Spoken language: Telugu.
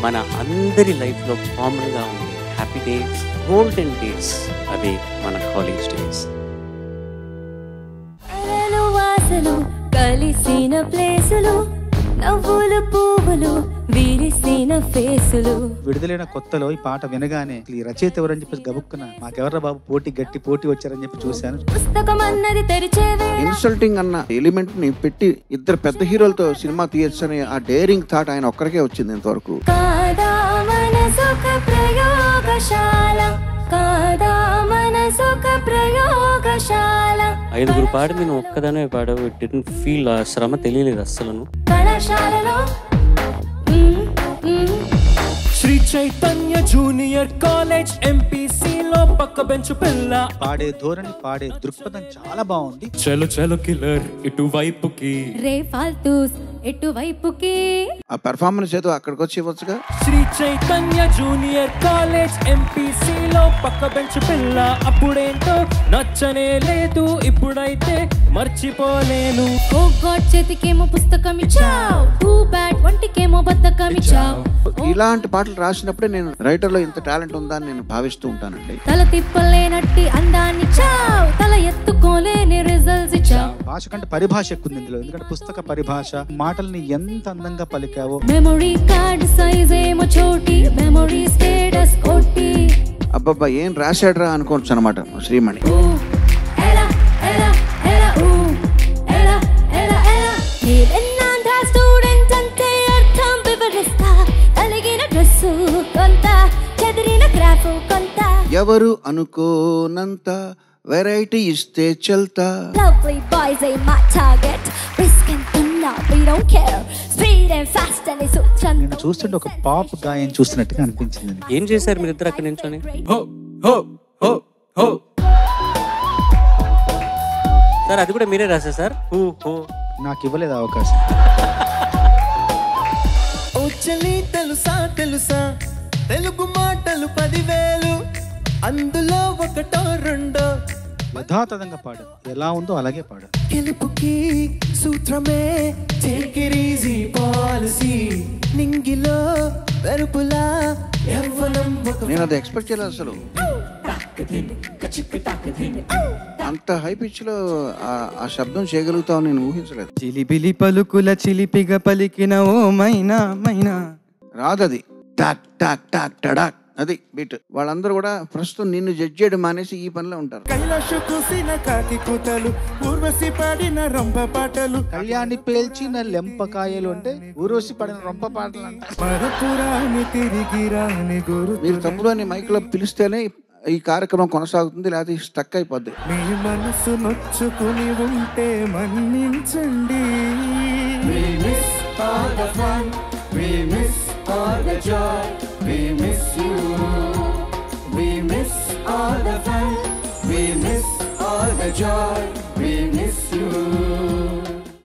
మన అందరి లైఫ్లో కామన్గా ఉండే హ్యాపీ డేస్, గోల్డెన్ డేస్, అదే మన కాలేజ్ డేస్. కలిసిన ప్లేసులు, నవ్వులు పువ్వులు విరిసిన ఫేసులు. విడుదలైన కొత్తలో ఈ పాట వినగానే ఈ రచయిత ఎవరని చెప్పేసి గబుక్కున మాకెవర్రా బాబు పోటీ వచ్చారని చెప్పి చూశాను. పుస్తకం అన్నది తెరిచేవే. ఇన్సల్టింగ్ అన్న ఎలిమెంట్ ని పెట్టి ఇద్దరు పెద్ద హీరోలతో సినిమా తీయచ్చు అని ఆ డేరింగ్ థాట్ ఆయన ఒక్కరికే వచ్చింది ఇంతవరకు. కాదా మనసొక ప్రయోగశాల, కాదా మనసొక ప్రయోగశాల. 5 పాడి నేను ఒక్కదానే పాడావు. ఇట్ డిడ్ంట్ ఫీల్, ఆ శ్రమ తెలియలేదు అస్సలు. కళాశాలలో శ్రీ చైతన్య జూనియర్ కాలేజ్ ఎంపీసీలో పక్క బెంచ్ పిల్ల. పాడే ధోరణి, పాడే దృక్పథం చాలా బాగుంది. చలో చలో కిల్లర్ ఇటువైపుకి, రే ఫాల్తూస్ ఎటువైపుకి. ఆ పెర్ఫార్మెన్స్ ఏదో అక్కడికి వచ్చి ఇవ్వచ్చుగా. శ్రీ చైతన్య జూనియర్ కాలేజ్ ఎంపీసీలో పక్క బెంచ్ పిల్ల. అప్పుడేంటో నచ్చనే లేదు, ఇప్పుడైతే మర్చిపోలేను. ఓ గాడ్ చేతికేమో పుస్తకం ఇచ్చావ్, టూ బ్యాడ్ వంటికేమో బద్దకం ఇచ్చావ్. ఇలాంటి పాటలు రాసినప్పుడే నేను రైటర్ లో ఇంత టాలెంట్ ఉందా అని నేను భావిస్తూ ఉంటానండి. తల తిప్పలేనట్టి అందాన్ని ఇచ్చావ్, తల ఎత్తుకోలేని రిజల్ట్స్ ఇచ్చావ్. భాష కంటే పరిభాష ఎక్కువ ఉంది ఇందులో. ఎందుకంటే పుస్తక పరిభాష, మాటల్ని ఎంత అందంగా పలికావో. మెమరీ కార్డ్ సైజ్ ఏమో చోటి, మెమరీ స్టేటస్ కోటి. అబ్బబ్బా ఏం రాశాడ్రా అనుకోవచ్చు అనమాట శ్రీమణి. ఎలా ఎలా ఎలా ఊ ఎలా ఎలా ఎలా. నేనెన్నాంధ్ర స్టూడెంట్ అంటే అర్థం వివరిస్తా. కలిగిన డ్రెస్సు కొంత, చెదిరిన గ్రాఫ్ కొంత. ఎవరు అనుకోనంత వెరైటీ ఇస్తే చల్తా. Lovely boys ain't my target. Risk and thunder, we don't care. Speed and fast and it's so. నేను చూస్తుంటే ఒక పాప్ గాయం చూస్తున్నట్టుగా అనిపించింది. ఏం చేశారు మీరు ఇద్దరు అక్కడ నించొని? సార్ అది కూడా మీరే రాశారు సార్? నాకు ఇవ్వలేదు అవకాశం. ఓ చలి తెలుసా తెలుసా, తెలుగు మాటలు 10,000, అందులో ఒకటో రెండో. యథాతథంగా పాడు, ఎలా ఉందో అలాగే పాడు. గెలుపుకి సూత్రమే టేక్ ఇట్ ఈజీ పాలసీ. నింగిలో వెరుపులా యవ్వనం ఒక. నేను అది ఎక్స్పెక్ట్ చేయలేదు అసలు. అంత హై పిచ్ లో ఆ శబ్దం చేయగలుగుతావు నేను ఊహించలేదు. చిలిబిలి పలుకుల చిలిపిగా పలికిన ఓ మైనా మైనా రాదది. టాక్ టాక్ టాక్ టడాక్ అది బీట్. వాళ్ళందరూ కూడా ప్రస్తుతం నిన్ను జడ్జ్ చేయడం మానేసి ఈ పనిలో ఉంటారు. కైలాష కూసిన కాకి కూతలు, ఊర్వశి పాడిన రంభ పాటలు. కళ్యాణి పేల్చిన లెంపకాయలు అంటే ఊరోసి పడిన రొంప పాటలు అంటారు. మరపురాని తిరిగి రాని గురు. మీరు తమ్ముడు అని మైక్ లో పిలిస్తేనే ఈ కార్యక్రమం కొనసాగుతుంది, లేకపోతే స్టక్ అయిపోద్ది. మీ మనసు నొచ్చుకుని ఉంటే మన్నించండి. We miss all the fun, we miss all the joy, we miss you. We miss all the fun, we miss all the joy, we miss you.